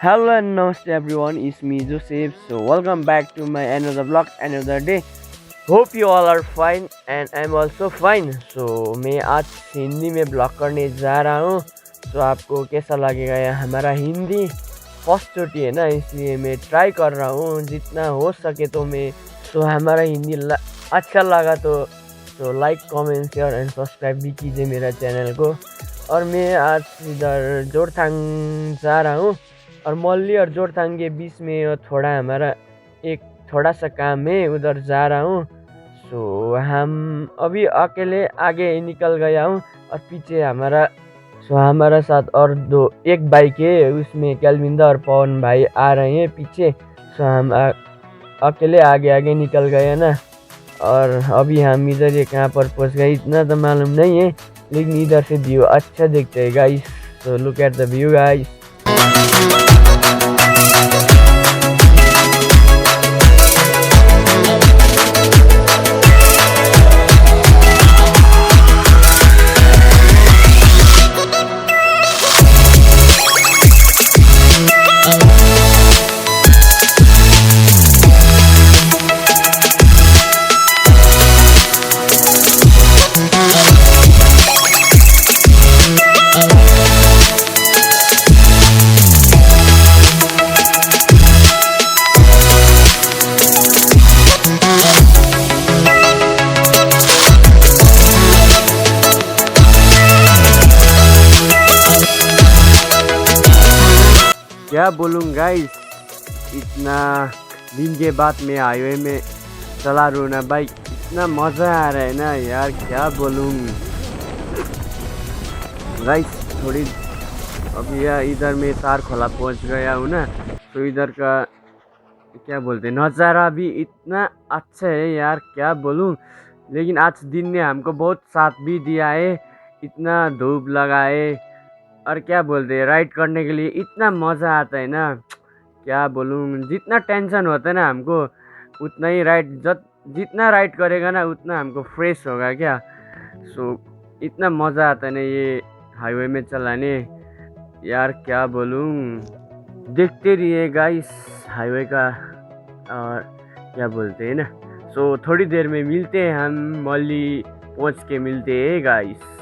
Hello and namaste everyone, it's me Joseph. So welcome back to my another vlog, another day. Hope you all are fine and I'm also fine. So मैं आज हिंदी में blog करने जा रहा हूँ. तो आपको कैसा लगेगा यह हमारा हिंदी फर्स्ट चोटी है ना, इसलिए मैं ट्राई कर रहा हूँ जितना हो सके तो मैं. तो हमारा हिंदी अच्छा लगा तो like comment share and subscribe भी कीजिए मेरा चैनल को. और मैं आज इधर जोरथांग जा रहा हूँ और मल्ली और जोरथांग के बीच में थोड़ा सा काम है, उधर जा रहा हूँ. सो हम अभी अकेले आगे निकल गया हूँ और पीछे हमारा साथ और एक बाइक है, उसमें कैलविंदा और पवन भाई आ रहे हैं पीछे. सो हम अकेले आगे निकल गए ना. और अभी हम इधर कहाँ पर पहुँच गए इतना तो मालूम नहीं है, लेकिन इधर से व्यू अच्छा दिखता है guys. So look at the view guys. क्या बोलूँ गाइस, इतना दिन के बाद मैं हाईवे में चला रहा हूँ ना बाइक, इतना मज़ा आ रहा है ना यार, क्या बोलूँ गाइस. थोड़ी अभी इधर मैं तार खोला पहुँच गया हूँ ना, तो इधर का क्या बोलते हैं नज़ारा भी इतना अच्छा है यार, क्या बोलूँ. लेकिन आज दिन ने हमको बहुत साथ भी दिया है, इतना धूप लगा है और क्या बोलते हैं राइड करने के लिए इतना मज़ा आता है ना, क्या बोलूँ. जितना टेंशन होता है ना हमको, उतना ही जितना राइड करेगा ना उतना हमको फ्रेश होगा क्या. सो इतना मज़ा आता है ना ये हाईवे में चलाने यार, क्या बोलूँ. देखते रहिए गाइस हाईवे का, और क्या बोलते हैं ना. सो थोड़ी देर में मिलते हैं, हम मल्ली पहुँच के मिलते हैं गाइस.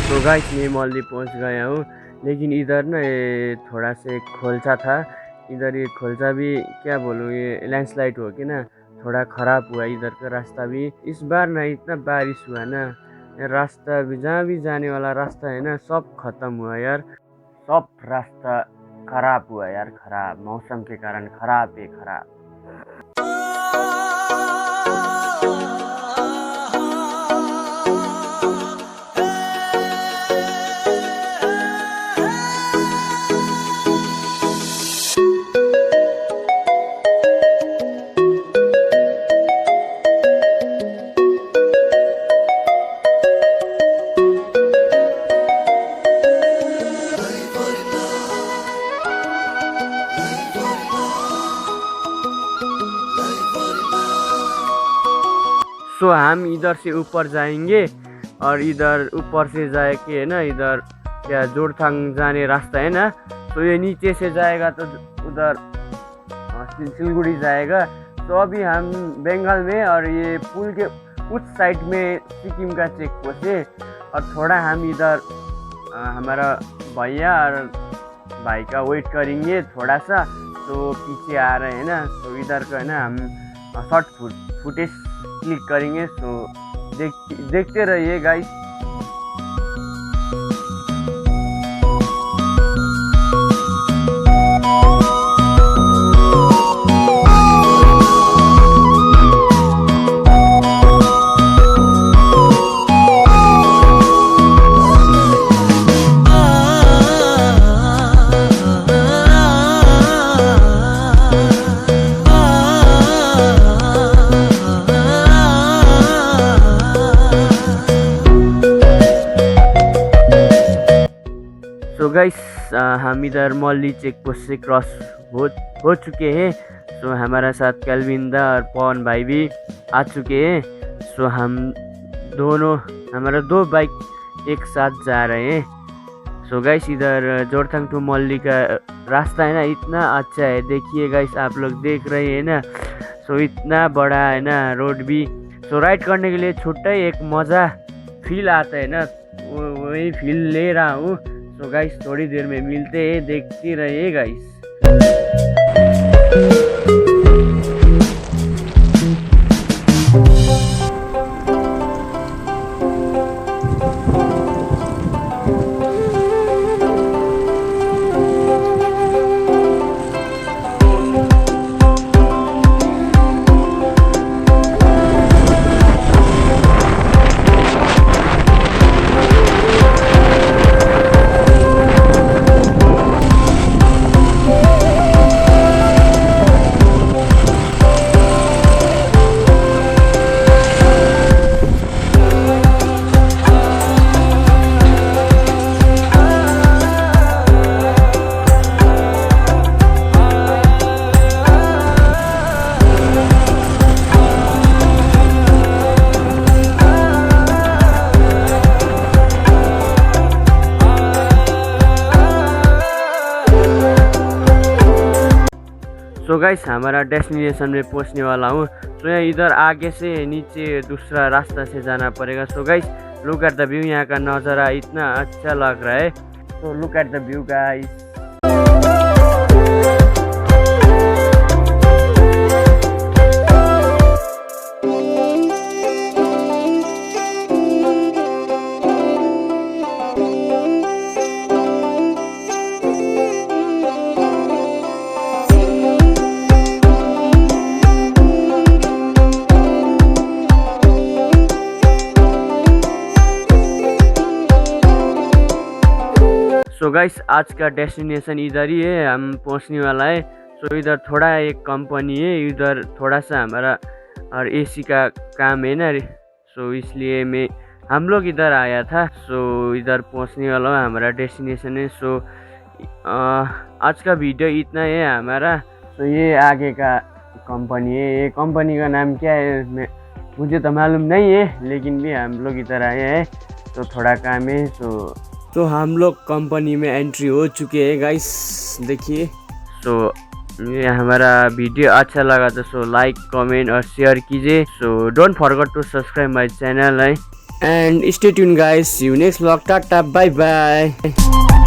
तो गाइस मैं मल्ली पहुंच गया हूँ, लेकिन इधर ना ये थोड़ा सा एक खोलचा था, इधर ये खोलचा भी क्या बोलूँ, ये लैंडस्लाइड हो के ना थोड़ा ख़राब हुआ. इधर का रास्ता भी इस बार ना इतना बारिश हुआ ना, रास्ता भी जहाँ भी जाने वाला रास्ता है ना सब ख़त्म हुआ यार, सब रास्ता ख़राब हुआ यार, ख़राब मौसम के कारण ख़राब है ख़राब. सो हम इधर से ऊपर जाएंगे और इधर ऊपर से जाके है ना इधर क्या जोरथांग जाने रास्ता है ना, तो ये नीचे से जाएगा तो उधर सिलगुड़ी जाएगा। तो अभी हम बंगाल में, और ये पुल के उस साइड में सिक्किम का चेक पोस्ट है, और थोड़ा हम इधर हमारा भैया और भाई का वेट करेंगे थोड़ा सा, तो पीछे आ रहे हैं ना, तो इधर का ना हम शॉर्ट फुटेज क्लिक करेंगे। तो देखते रहिए गाइस। सो गाइस, हम इधर मौली चेक पोस्ट से क्रॉस हो चुके हैं। सो हमारा साथ कैलविंदा और पवन भाई भी आ चुके हैं। सो हम दोनों, हमारा 2 बाइक एक साथ जा रहे हैं। सो गाइस, इधर जोरथांग टू मौली का रास्ता है ना, इतना अच्छा है। देखिए गाइस, आप लोग देख रहे हैं ना, सो इतना बड़ा है ना रोड भी। सो राइड करने के लिए छुट्टा ही एक मज़ा फील आता है ना, वही फील ले रहा हूँ। तो गाइस, थोड़ी देर में मिलते हैं, देखते रहिए गाइस। सो गाइस, हमारा डेस्टिनेशन में पहुंचने वाला हूँ। तो यहाँ इधर आगे से नीचे दूसरा रास्ता से जाना पड़ेगा। So guys, look at the view, यहाँ का नज़ारा इतना अच्छा लग रहा है। तो look at the view guys. So guys, आज का डेस्टिनेशन इधर ही है, हम पहुंचने वाला है। सो इधर थोड़ा एक कंपनी है, इधर थोड़ा सा हमारा और एसी का काम है ना, सो इसलिए हम लोग इधर आया था। सो इधर पहुंचने वाला है, हमारा डेस्टिनेशन है। सो आज का वीडियो इतना है हमारा। सो ये आगे का कंपनी है, ये कंपनी का नाम क्या है मुझे तो मालूम नहीं है, लेकिन भी हम लोग इधर आए हैं, तो थोड़ा काम है। तो हम लोग कंपनी में एंट्री हो चुके हैं गाइस, देखिए। सो ये हमारा वीडियो अच्छा लगा तो सो लाइक, कमेंट और शेयर कीजिए। So don't forget to subscribe my channel है, and stay tuned guys. See you next vlog. टाटा, बाय बाय।